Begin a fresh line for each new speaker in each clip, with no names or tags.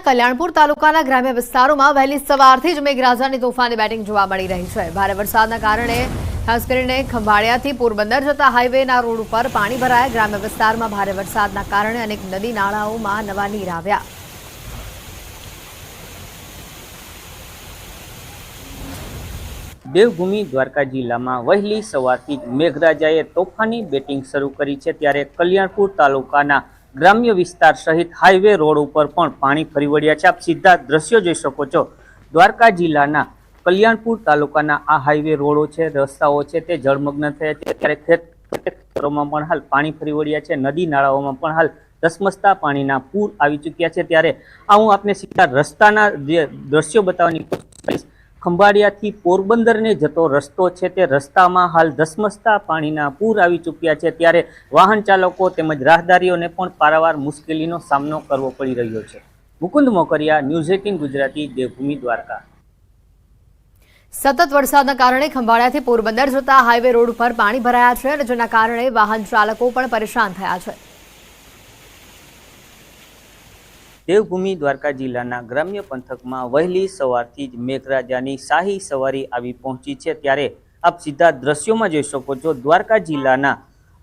કલ્યાણપુર તાલુકાના ગ્રામ્ય વિસ્તારોમાં વહેલી સવારથી જ મેઘરાજાની તોફાની બેટિંગ જોવા મળી રહી છે। ભારે વરસાદના કારણે ખાસ કરીને ખંભાળિયાથી પોરબંદર જતા હાઈવેના રોડ ઉપર પાણી ભરાયા। ગ્રામ્ય વિસ્તારમાં ભારે વરસાદના કારણે અનેક નદી નાળાઓમાં નવા નીર આવ્યા।
દેવભૂમિ દ્વારકા જિલ્લામાં વહેલી સવારથી મેઘરાજાએ તોફાની બેટિંગ શરૂ કરી છે, ત્યારે કલ્યાણપુર તાલુકાના ગ્રામ્ય વિસ્તાર સહિત હાઈવે રોડ ઉપર પણ પાણી ફરી વળ્યા છે। આપ સીધા દ્રશ્યો જોઈ શકો છો। દ્વારકા જિલ્લાના કલ્યાણપુર તાલુકાના આ હાઈવે રોડો છે, રસ્તાઓ છે તે જળમગ્ન થયા છે, ત્યારે ખેતરોમાં પણ હાલ પાણી ફરી વળ્યા છે। નદી નાળાઓમાં પણ હાલ ધસમસતા પાણીના પૂર આવી ચૂક્યા છે। ત્યારે હું આપને સીધા રસ્તાના જે દ્રશ્યો બતાવવાની કોશિશ કરીશ। ખંભાળિયાથી પોરબંદરને જતો રસ્તો છે તે રસ્તામાં હાલ ધસમસતા પાણીના પૂર આવી ચૂક્યા છે, ત્યારે વાહન ચાલકો તેમજ રાહદારીઓને પણ પારાવાર મુશ્કેલીનો સામનો કરવો પડી રહ્યો છે। મુકુંદ મોકરિયા, ન્યૂઝ 18 ગુજરાતી, દેવભૂમિ દ્વારકા।
સતત વરસાદના કારણે ખંભાળિયાથી પોરબંદર જતા હાઈવે રોડ પર પાણી ભરાયા છે અને જેના કારણે વાહન ચાલકો પણ પરેશાન થયા છે।
દેવભૂમિ દ્વારકા જિલ્લાના ગ્રામ્ય પંથકમાં વહેલી સવારથી જ મેઘરાજાની શાહી સવારી આવી પહોંચી છે, ત્યારે આપ સીધા દ્રશ્યોમાં જોઈ શકો છો। દ્વારકા જિલ્લાના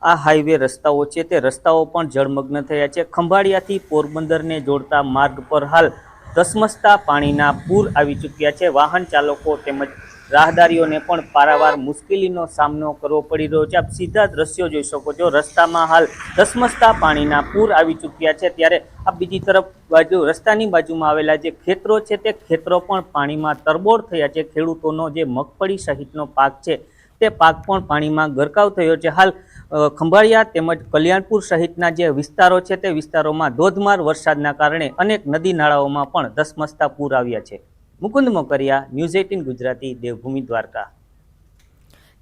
આ હાઈવે રસ્તાઓ છે તે રસ્તાઓ પણ જળમગ્ન થયા છે। ખંભાળિયાથી પોરબંદરને જોડતા માર્ગ પર હાલ ધસમસતા પાણીના પૂર આવી ચૂક્યા છે। વાહન ચાલકો તેમજ રાહદારીઓને પણ પારાવાર મુશ્કેલીનો સામનો કરવો પડી રહ્યો છે। આપ સીધા દ્રશ્યો જોઈ શકો છો। રસ્તામાં હાલ ધસમસતા પાણીના પૂર આવી ચૂક્યા છે, ત્યારે આ બીજી તરફ રસ્તાની બાજુમાં આવેલા જે ખેતરો છે તે ખેતરો પણ પાણીમાં તરબોળ થયા છે। ખેડૂતોનો જે મગફળી સહિતનો પાક છે તે પાક પણ પાણીમાં ગરકાવ થયો છે। હાલ ખંભાળિયા તેમજ કલ્યાણપુર સહિતના જે વિસ્તારો છે તે વિસ્તારોમાં ધોધમાર વરસાદના કારણે અનેક નદી નાળાઓમાં પણ ધસમસતા પૂર આવ્યા છે। મુકુંદ મોકરિયા, ન્યૂઝ 18 ગુજરાતી, દેવભૂમિ દ્વારકા।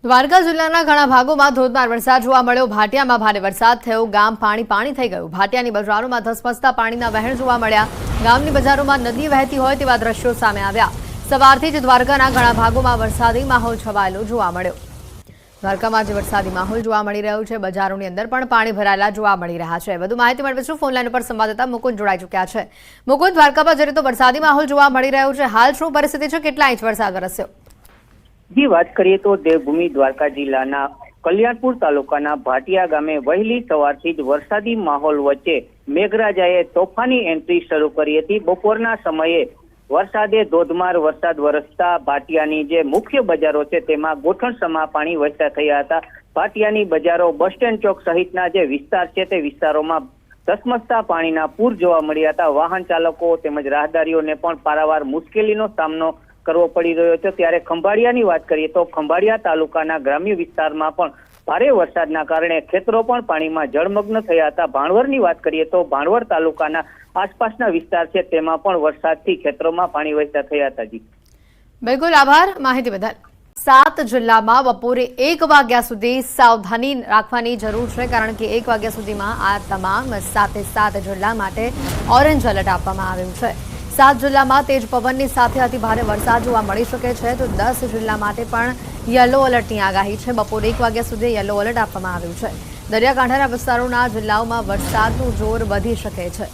દ્વારકા જિલ્લાના ઘણા ભાગોમાં ધોધમાર વરસાદ જોવા મળ્યો। ભાટિયામાં ભારે વરસાદ થયો, ગામ પાણી થઈ ગયું। ભાટિયાની બજારોમાં ધસમસતા પાણીના વહેણ જોવા મળ્યા। ગામની બજારોમાં નદી વહેતી હોય તેવા દ્રશ્યો સામે આવ્યા। સવારથી જ દ્વારકાના ઘણા ભાગોમાં વરસાદી માહોલ છવાયેલો જોવા મળ્યો। દ્વારકામાં જે વરસાદી માહોલ જોવા મળી રહ્યો છે, બજારોની અંદર પણ પાણી ભરાયેલા જોવા મળી રહ્યા છે। વધુ માહિતી મેળવીશું ફોનલાઈન ઉપર સંવાદદાતા મુકુંદ જોડાઈ ચૂક્યા છે। મુકુંદ, દ્વારકામાં જે રીતે વરસાદી માહોલ જોવા મળી રહ્યો છે, હાલ શું પરિસ્થિતિ છે? કેટલા ઇંચ વરસાદ વરસ્યો?
જી, વાત કરીએ તો દેવભૂમિ દ્વારકા જિલ્લાના કલ્યાણપુર તાલુકાના ભાટિયા ગામે વહેલી સવારથી જ વરસાદી માહોલ વચ્ચે મેઘરાજાએ તોફાની એન્ટ્રી શરૂ કરી હતી। બપોરના સમયે વરસાદે ધોધમાર વરસાદ વરસતા ભાટિયાની જે મુખ્ય બજારો છે તેમાં ગોઠણસમા પાણી વહેતા થયા હતા। ભાટિયાની બજારો, બસ સ્ટેન્ડ ચોક સહિતના જે વિસ્તાર છે તે વિસ્તારોમાં ધસમસતા પાણીના પૂર જોવા મળ્યા હતા। વાહન ચાલકો તેમજ રાહદારીઓને પણ પારાવાર મુશ્કેલીનો સામનો કરવો પડી રહ્યો છે। ત્યારે ખંભાળિયાની વાત કરીએ તો ખંભાળિયા તાલુકાના ગ્રામ્ય વિસ્તારમાં પણ ભારે વરસાદના કારણે ખેતરો પણ પાણીમાં જળમગ્ન થયા હતા। ભાણવરની વાત કરીએ તો ભાણવર તાલુકાના આસપાસના વિસ્તાર છે તેમાં પણ વરસાદથી ખેતરોમાં પાણી વહેતા થયા હતા। જી
બિલકુલ, આભાર માહિતી બદલ। 7 જિલ્લામાં બપોરે 1 વાગ્યા સુધી સાવધાની રાખવાની જરૂર છે, કારણ કે 1 વાગ્યા સુધીમાં આ તમામ 7 જિલ્લા માટે ઓરેન્જ એલર્ટ આપવામાં આવ્યું છે। 7 જિલ્લામાં તેજ પવનની સાથે અતિભારે વરસાદ જોવા મળી શકે છે, તો 10 જિલ્લા માટે પણ યલો એલર્ટની આગાહી છે। બપોરે 1 વાગ્યા સુધી યલો એલર્ટ આપવામાં આવ્યું છે। દરિયાકાંઠાના વિસ્તારોના જિલ્લાઓમાં વરસાદનું જોર વધી શકે છે।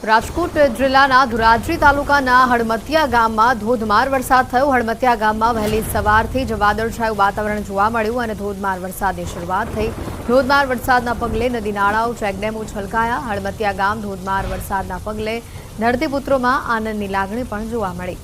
રાજકોટ જિલ્લાના ધોરાજી તાલુકાના હળમતિયા ગામમાં ધોધમાર વરસાદ થયો। હળમતિયા ગામમાં વહેલી સવારથી જ વાદળછાયું વાતાવરણ જોવા મળ્યું અને ધોધમાર વરસાદની શરૂઆત થઈ। ધોધમાર વરસાદના પગલે નદી નાળાઓ, ચેકડેમો છલકાયા। હળમતિયા ગામ ધોધમાર વરસાદના પગલે ધરતીપુત્રોમાં આનંદની લાગણી પણ જોવા મળી।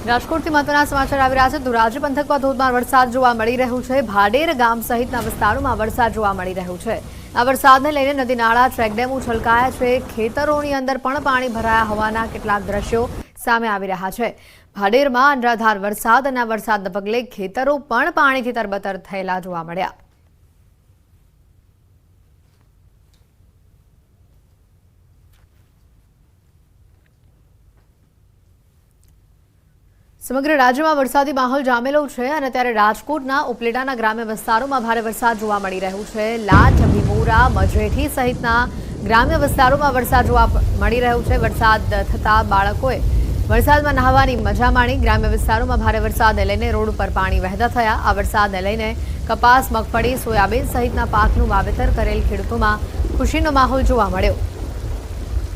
રાજકોટથી મહત્વના સમાચાર આવી રહ્યા છે। ધોરાજી પંથકમાં ધોધમાર વરસાદ જોવા મળી રહ્યું છે। ભાડેર ગામ સહિતના વિસ્તારોમાં વરસાદ જોવા મળી રહ્યું છે। આ વરસાદને લઈને નદી નાળા, ચેકડેમો છલકાયા છે। ખેતરોની અંદર પણ પાણી ભરાયા હોવાના કેટલાક દ્રશ્યો સામે આવી રહ્યા છે। ભાડેરમાં અનરાધાર વરસાદ અને વરસાદના પગલે ખેતરો પણ પાણીથી તરબતર થયેલા જોવા મળ્યા। સમગ્ર રાજ્યમાં વરસાદી માહોલ જામેલો છે અને ત્યારે રાજકોટના ઉપલેટાના ગ્રામ્ય વિસ્તારોમાં ભારે વરસાદ જોવા મળી રહ્યો છે। લાઠ, ભીમોરા, મજેઠી સહિતના ગ્રામ્ય વિસ્તારોમાં વરસાદ જોવા મળી રહ્યો છે. વરસાદ થતાં બાળકોએ વરસાદમાં નહાવાની મજા માણી. ગ્રામ્ય વિસ્તારોમાં ભારે વરસાદને લઈને રોડ ઉપર પાણી વહેતા થયા. આ વરસાદને લઈને કપાસ, મગફળી, સોયાબીન સહિતના પાકનું વાવેતર કરેલ ખેડૂતોમાં ખુશીનો માહોલ જોવા મળ્યો.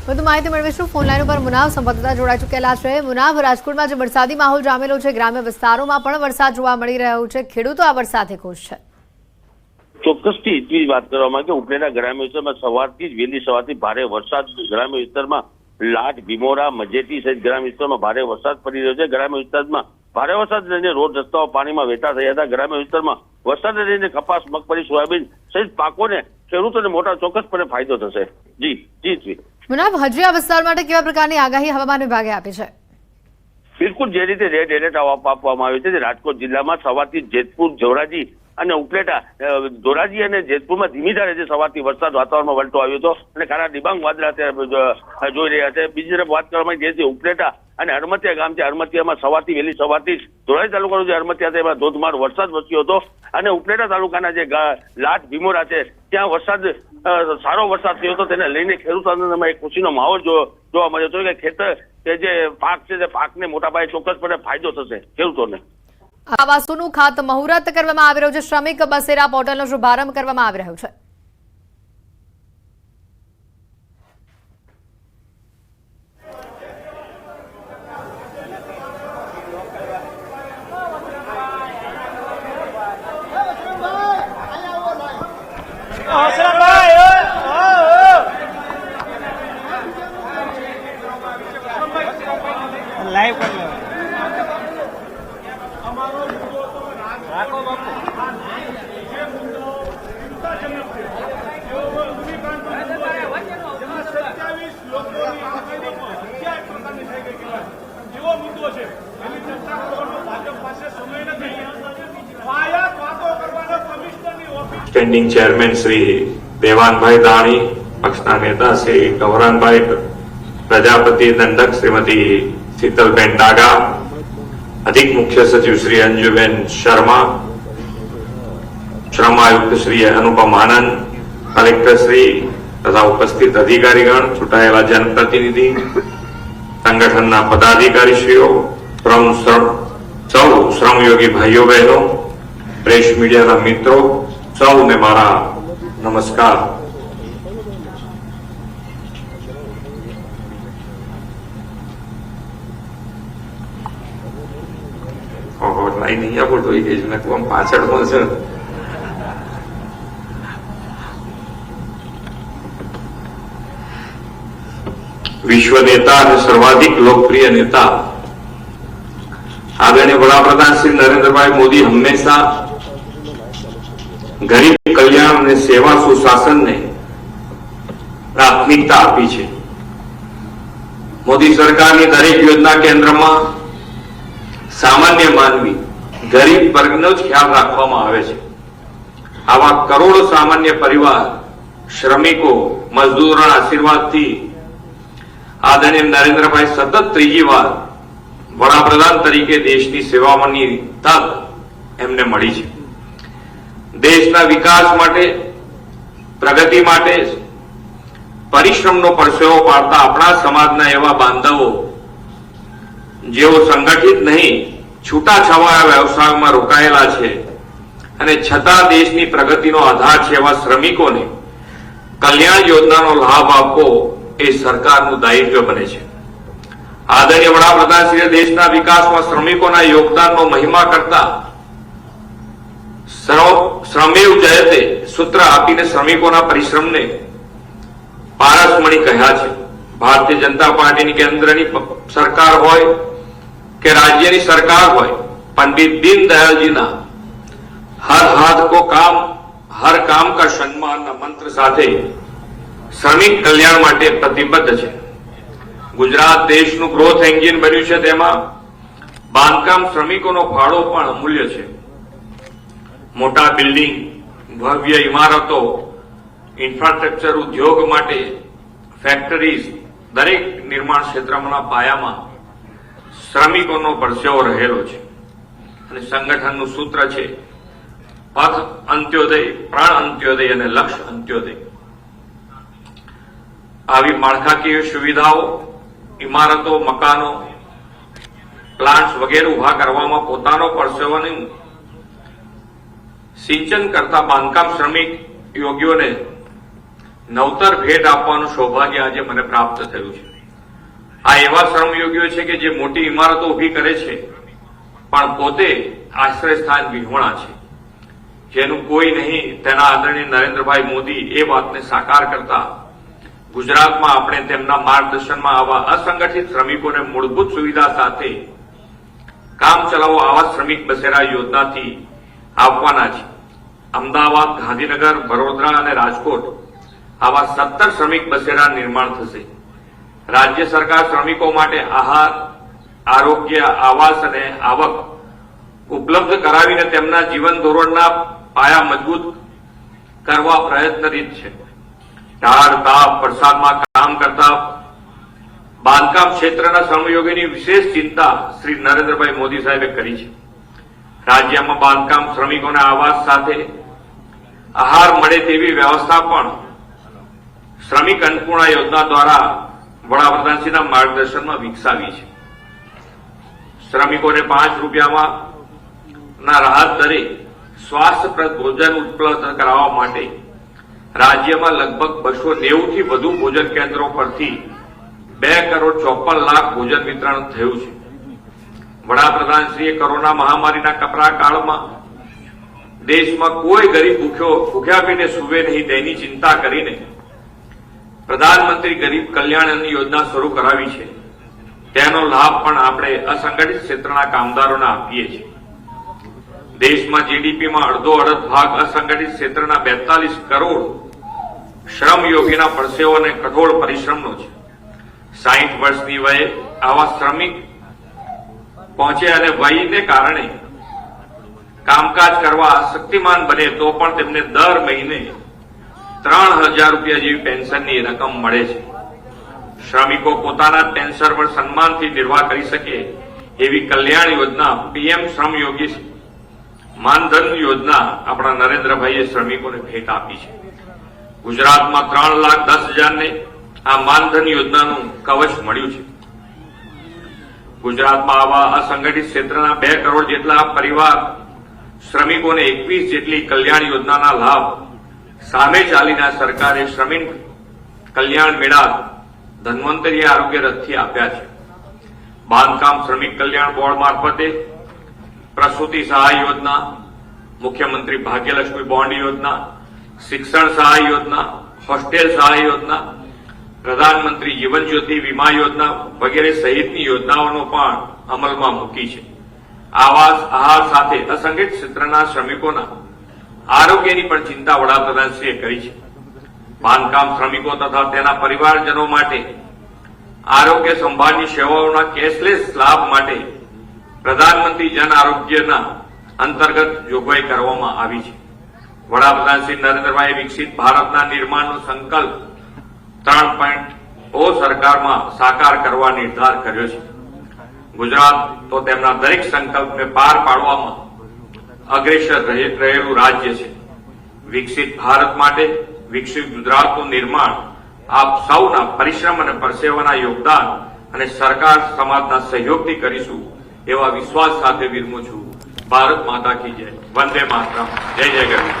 વધુ માહિતી મેળવીશું. ફોન લાઈન ઉપર મુનાફ સંવાદદાતા જોડાઈ ચૂકેલા છે. મુનાફ, રાજકોટમાં જે વરસાદી માહોલ જામેલો છે, ગ્રામ્ય વિસ્તારોમાં પણ વરસાદ જોવા મળી રહ્યો છે. ખેડૂતો આ વરસાદથી ખુશ છે.
ચોક્કસથી એટલી જ વાત કરવામાં કે ઉપલેટા ગ્રામ્ય વિસ્તારમાં સવારથી જ વહેલી સવારથી ભારે વરસાદ ગ્રામ્ય વિસ્તારમાં લાટ, ભીમોરા, મજેટી સહિત ગ્રામ્ય વિસ્તારમાં ભારે વરસાદ પડી રહ્યો છે. ગ્રામ્ય વિસ્તારમાં ભારે વરસાદ લઈને રોડ રસ્તાઓ પાણીમાં વહેતા થયા હતા. ગ્રામ્ય વિસ્તારમાં વરસાદને લઈને કપાસ, મગફળી, સોયાબીન સહિત પાકોને ખેડૂતોને મોટા ચોક્કસપણે ફાયદો થશે. જી
મુનાફ, હજી આ વિસ્તાર માટે કેવા પ્રકારની આગાહી હવામાન વિભાગે આપી છે?
બિલકુલ જે રીતે રેડ એલર્ટ આપવામાં આવ્યું છે, રાજકોટ જિલ્લામાં સવારથી જેતપુર, ધોરાજી અને ઉપલેટા, ધોરાજી અને જેતપુરમાં ધીમી ધારે જે સવારથી વરસાદ વાતાવરણમાં વલટો આવ્યો હતો અને કાળા ડિબાંગ વાદળા અત્યારે જોઈ રહ્યા છે. બીજી તરફ વાત કરવામાં જે ઉપલેટા અને હરમતિયા ગામ છે, હરમતિયામાં સવારથી વહેલી સવારથી જ ધોરાજી તાલુકાનો જે હરમતિયા છે એમાં ધોધમાર વરસાદ વરસ્યો હતો અને ઉપલેટા તાલુકાના જે લાટ, ભીમોરા છે ત્યાં વરસાદ સારો વરસાદ થયો હતો. તેને લઈને ખેડૂતોમાં એક ખુશીનો માહોલ જોવા મળ્યો હતો કે ખેતર કે જે પાક છે તે પાકને મોટા પાયે ચોક્કસપણે ફાયદો થશે ખેડૂતોને.
આવાસોનું ખાતમુહૂર્ત કરવામાં આવી રહ્યું છે. શ્રમિક બસેરા પોર્ટલનો શુભારંભ કરવામાં આવી રહ્યો છે.
લાઈવ કરી લો. રાખો બાપુ.
જેવો મુદ્દો છે એની ચર્ચા કરવાનો ભાજપ પાસે સમય નથી. વાયા વાતો કરવાનો કમિશનરની office.
Standing chairman Shri દેવાનભાઈ Dani, પક્ષના નેતા શ્રી ગૌરાનભાઈ પ્રજાપતિ, દંડક શ્રીમતી શીતલબેન ડાગા, અધિક મુખ્ય સચિવ શ્રી અંજુબેન શર્મા, શ્રમ આયુક્ત શ્રી અનુપમ આનંદ, કલેક્ટર શ્રી તથા ઉપસ્થિત અધિકારીગણ, ચૂંટાયેલા જનપ્રતિનિધિ, સંગઠનના પદાધિકારીશ્રીઓ, સૌ શ્રમયોગી ભાઈઓ બહેનો, પ્રેસ મીડિયાના મિત્રો, સૌને મારા નમસ્કાર. લાઈન નહીં આપડતો એ કે મેં આમ પાછળમાં છે. વિશ્વ નેતા અને સર્વાધિક લોકપ્રિય નેતા આદરણીય વડાપ્રધાન શ્રી નરેન્દ્રભાઈ મોદી હંમેશા ગરીબ કલ્યાણ અને સેવા સુશાસનને પ્રાથમિકતા આપી છે. મોદી સરકારની દરેક યોજના કેન્દ્રમાં સામાન્ય માનવી, ગરીબ વર્ગનો જ ખ્યાલ રાખવામાં આવે છે. આવા કરોડો સામાન્ય પરિવાર, શ્રમિકો, મજદૂરોના આશીર્વાદથી આદરણીય નરેન્દ્રભાઈ સતત ત્રીજી વાર વડાપ્રધાન તરીકે દેશની સેવાની તક એમને મળી છે. દેશના વિકાસ માટે, પ્રગતિ માટે પરિશ્રમનો પરસેવો પાડતા આપણા સમાજના એવા બાંધવો જેઓ સંગઠિત નહીં, છૂટાછવાયા વ્યવસાયમાં રોકાયેલા છે અને છતાં દેશની પ્રગતિનો આધાર છે એવા શ્રમિકોને કલ્યાણ યોજનાનો લાભ આપવો એ સરકારનું દાયિત્વ બને છે. આદરણીય વડાપ્રધાનશ્રીએ દેશના વિકાસમાં શ્રમિકોના યોગદાનનો મહિમા કરતા શ્રમેવ જયતે સૂત્ર આપીને શ્રમિકોના પરિશ્રમને પારસમણી કહ્યા છે. ભારતીય જનતા પાર્ટીની કેન્દ્રની સરકાર હોય કે રાજ્યની સરકાર હોય, પંડિત દીનદયાળજીના હર હાથ કો કામ, હર કામ કા સન્માનના મંત્ર સાથે શ્રમિક કલ્યાણ માટે પ્રતિબદ્ધ છે. ગુજરાત દેશનું ગ્રોથ એન્જિન બન્યું છે. તેમાં બાંધકામ શ્રમિકોનો ફાળો પણ અમૂલ્ય છે. મોટા બિલ્ડિંગ, ભવ્ય ઇમારતો, ઇન્ફ્રાસ્ટ્રક્ચર ઉદ્યોગ માટે ફેક્ટરીઝ, દરેક નિર્માણ ક્ષેત્રના પાયામાં શ્રમિકોનો પરસેવો રહેલો છે અને સંગઠનનું સૂત્ર છે પથ અંત્યોદય, પ્રાણ અંત્યોદય અને લક્ષ્ય અંત્યોદય. આવી માળખાકીય સુવિધાઓ, ઇમારતો, મકાનો, પ્લાન્ટ્સ વગેરે ઉભા કરવામાં પોતાનો પરસેવાનું સિંચન કરતા બાંધકામ શ્રમિક યોગીઓને નવતર ભેટ આપવાનું સૌભાગ્ય આજે મને પ્રાપ્ત થયું છે. આ એવા શ્રમયોગીઓ છે કે જે મોટી ઇમારતો ઉભી કરે છે પણ પોતે આશ્રયસ્થાન વિહોણા છે, જેનું કોઈ નહીં. તેના આદરણીય નરેન્દ્રભાઈ મોદી એ વાતને સાકાર કરતા ગુજરાતમાં આપણે તેમના માર્ગદર્શનમાં આવા અસંગઠિત શ્રમિકોને મૂળભૂત સુવિધા સાથે કામ ચલાવો આવા શ્રમિક બસેરા યોજનાથી આપવાના છે. અમદાવાદ, ગાંધીનગર, વડોદરા અને રાજકોટ આવા 17 શ્રમિક બસેરા નિર્માણ થશે. રાજ્ય સરકાર શ્રમિકો માટે આહાર, આરોગ્ય, આવાસ અને આવક ઉપલબ્ધ કરાવીને તેમના જીવન ધોરણના પાયા મજબૂત કરવા પ્રયત્નરત છે. ઢાળ, તાપ, વરસાદમાં કામ કરતા બાંધકામ ક્ષેત્રના શ્રમયોગીની વિશેષ ચિંતા શ્રી નરેન્દ્રભાઈ મોદી સાહેબે કરી છે. રાજ્યમાં બાંધકામ શ્રમિકોને આવાસ સાથે આહાર મળે તેવી વ્યવસ્થા પણ શ્રમિક અન્નપૂર્ણા યોજના દ્વારા વડાપ્રધાનશ્રીના માર્ગદર્શનમાં વિકસાવી છે. શ્રમિકોને 5 રૂપિયામાં ના રાહત દરે સ્વાસ્થ્યપ્રદ ભોજન ઉપલબ્ધ કરાવવા માટે રાજ્યમાં લગભગ 290 થી વધુ ભોજન કેન્દ્રો પરથી 2,54,00,000 ભોજન વિતરણ થયું છે. વડાપ્રધાનશ્રીએ કોરોના મહામારીના કપરા કાળમાં દેશમાં કોઈ ગરીબ ભૂખ્યા પેટે સૂવે નહીં તેની ચિંતા કરીને પ્રધાનમંત્રી ગરીબ કલ્યાણ અન્ન યોજના શરૂ કરાવી છે. તેનો લાભ પણ આપણે અસંગઠિત ક્ષેત્રના કામદારોને આપીએ છીએ. દેશમાં જીડીપીમાં અડધો ભાગ અસંગઠિત ક્ષેત્રના 42 કરોડ શ્રમયોગીના પરસેવો અને કઠોળ પરિશ્રમનો છે. 60 વર્ષની વયે આવા શ્રમિક પહોંચે અને વયને કારણે કામકાજ કરવા શક્તિમાન બને તો પણ તેમને દર મહિને 3,000 રૂપિયા જેવી પેન્શનની રકમ મળે છે. શ્રમિકો પોતાના પેન્શન પર સન્માનથી નિર્વાહ કરી શકે એવી કલ્યાણ યોજના પીએમ શ્રમયોગી માનધન યોજના આપણા નરેન્દ્રભાઈએ શ્રમિકોને ભેટ આપી છે. ગુજરાતમાં 3,10,000ને આ માનધન યોજનાનું કવચ મળ્યું છે. ગુજરાતમાં આવા અસંગઠિત ક્ષેત્રના 2 કરોડ જેટલા પરિવાર શ્રમિકોને 21 જેટલી કલ્યાણ યોજનાના લાભ સામે ચાલીને સરકારે શ્રમિક કલ્યાણ મેળા ધન્વંતરી આરોગ્ય રથથી આપ્યા છે. બાંધકામ શ્રમિક કલ્યાણ બોર્ડ મારફતે પ્રસૂતિ સહાય યોજના, મુખ્યમંત્રી ભાગ્યલક્ષ્મી બોન્ડ યોજના, શિક્ષણ સહાય યોજના, હોસ્ટેલ સહાય યોજના, પ્રધાનમંત્રી જીવન જ્યોતિ વીમા યોજના વગેરે સહિતની યોજનાઓનો પણ અમલમાં મૂકી છે. આવાસ, આહાર સાથે અસંગઠિત ક્ષેત્રના શ્રમિકોના આરોગ્યની પણ ચિંતા વડાપ્રધાનશ્રીએ કરી છે. બાંધકામ શ્રમિકો તથા તેના પરિવારજનો માટે આરોગ્ય સંભાળની સેવાઓના કેશલેસ લાભ માટે પ્રધાનમંત્રી જન આરોગ્યના અંતર્ગત જોગવાઈ કરવામાં આવી છે. વડાપ્રધાન શ્રી નરેન્દ્રભાઈ વિકસિત ભારતના નિર્માણનો સંકલ્પ 3.0 સરકારમાં સાકાર કરવા નિર્ધાર કર્યો છે. ગુજરાત તો તેમના દરેક સંકલ્પને પાર પાડવામાં અગ્રેસર રહેલું રાજ્ય છે. વિકસિત ભારત માટે વિકસિત ગુજરાતનું નિર્માણ આપ સૌના પરિશ્રમ અને પરસેવાના યોગદાન અને સરકાર સમાજના સહયોગથી કરીશું એવા વિશ્વાસ સાથે વિરમું છું. ભારત માતા કી જય. વંદે માતરમ. જય જય ગરવી.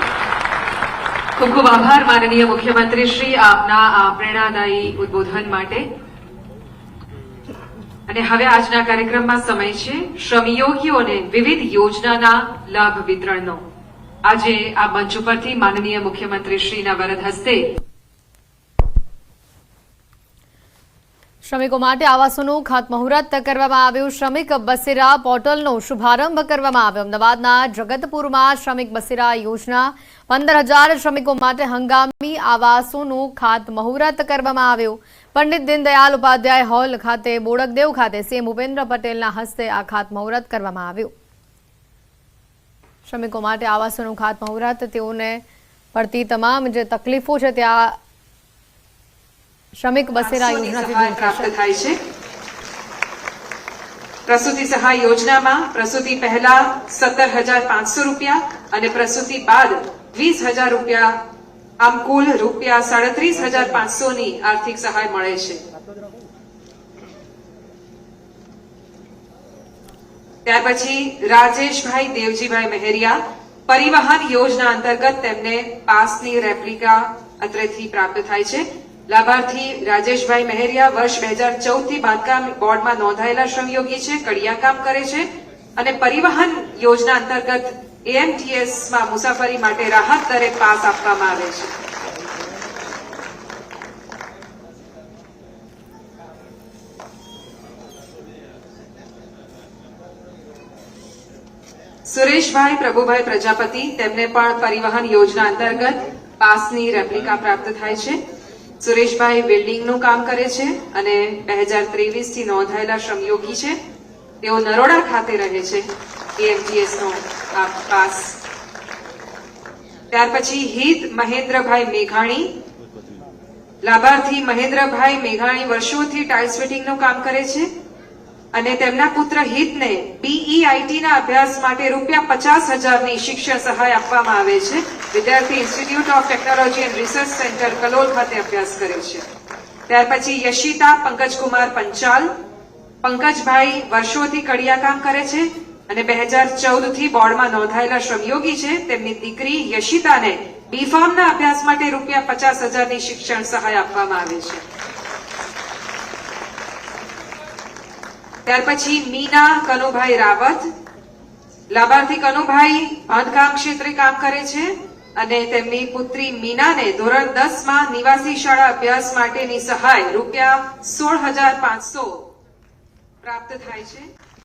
ખૂબ ખૂબ આભાર માનનીય મુખ્યમંત્રી શ્રી આપના આ પ્રેરણાદાયી ઉદબોધન માટે. અને હવે આજના કાર્યક્રમમાં સમય છે શ્રમયોગીઓને વિવિધ યોજનાના લાભ વિતરણનો. આજે આ મંચ ઉપરથી માનનીય મુખ્યમંત્રી શ્રીના વરદ હસ્તે
શ્રમિકો માટે આવાસોનું ખાતમુહૂર્ત કરવામાં આવ્યું. શ્રમિક બસેરા પોર્ટલનો શુભારંભ કરવામાં આવ્યો. અમદાવાદના જગતપુરમાં શ્રમિક બસેરા યોજના 15,000 શ્રમિકો માટે હંગામી આવાસોનું ખાતમુહૂર્ત કરવામાં આવ્યું. પંડિત દીનદયાલ ઉપાધ્યાય હોલ ખાતે બોડકદેવ ખાતે સીએમ ભૂપેન્દ્ર પટેલના હસ્તે આ ખાતમુહૂર્ત કરવામાં આવ્યું. શ્રમિકો માટે આવાસોનું ખાતમુહૂર્ત, તેઓને પડતી તમામ જે તકલીફો છે ત્યાં શ્રમિક બસેરા યોજનાથી
પ્રાપ્ત થાય છે. પ્રસૂતિ સહાય યોજનામાં પ્રસૂતિ પહેલા 17,500 રૂપિયા અને પ્રસૂતિ બાદ 20,000 રૂપિયા આમ કુલ રૂપિયા 37,500ની આર્થિક સહાય મળે છે. ત્યાર પછી રાજેશભાઈ દેવજીભાઈ મહેરિયા પરિવહન યોજના અંતર્ગત તેમને પાસની રેપ્લિકા અત્રેથી પ્રાપ્ત થાય છે. લાભાર્થી રાજેશભાઈ મહેરિયા વર્ષ 2014 થી બાંધકામ બોર્ડમાં નોંધાયેલા શ્રમયોગી છે, કડિયાકામ કરે છે અને પરિવહન યોજના અંતર્ગત AMTS માં મુસાફરી માટે રાહત દરે પાસ આપવામાં આવે છે. સુરેશભાઈ પ્રભુભાઈ પ્રજાપતિ તેમને પણ પરિવહન યોજના અંતર્ગત પાસની રેપ્લિકા પ્રાપ્ત થાય છે. સુરેશભાઈ બિલ્ડિંગનું કામ કરે છે અને 2023 થી નોંધાયેલા શ્રમયોગી છે. તેઓ નરોડા ખાતે રહે છે. AMTS નો આ પાસ. ત્યાર પછી હિત મહેન્દ્રભાઈ મેઘાણી લાભાર્થી મહેન્દ્રભાઈ મેઘાણી વર્ષોથી ટાઇલ્સ ફિટિંગનું કામ કરે છે અને તેમના પુત્ર હિતને BEIT ના અભ્યાસ માટે રૂપિયા 50,000ની શિક્ષણ સહાય આપવામાં આવે છે. વિદ્યાર્થી institute of technology and research centre Kalol ખાતે અભ્યાસ કરે છે. ત્યાર પછી યશિતા પંકજકુમાર પંચાલ પંકજભાઈ વર્ષોથી કડિયાકામ કરે છે અને 2014 થી બોર્ડમાં નોંધાયેલા શ્રમયોગી છે. તેમની દીકરી યશિતાને બીફાર્મના અભ્યાસ માટે રૂપિયા 50,000ની શિક્ષણ સહાય આપવામાં આવે છે. ત્યાર પછી મીના કનુભાઈ રાવત લાભાર્થી કનુભાઈ બાંધકામ ક્ષેત્રે કામ કરે છે અને તેમની પુત્રી મીનાને ધોરણ 10 માં નિવાસી શાળા અભ્યાસ માટેની સહાય રૂપિયા 16,500 પ્રાપ્ત થાય છે.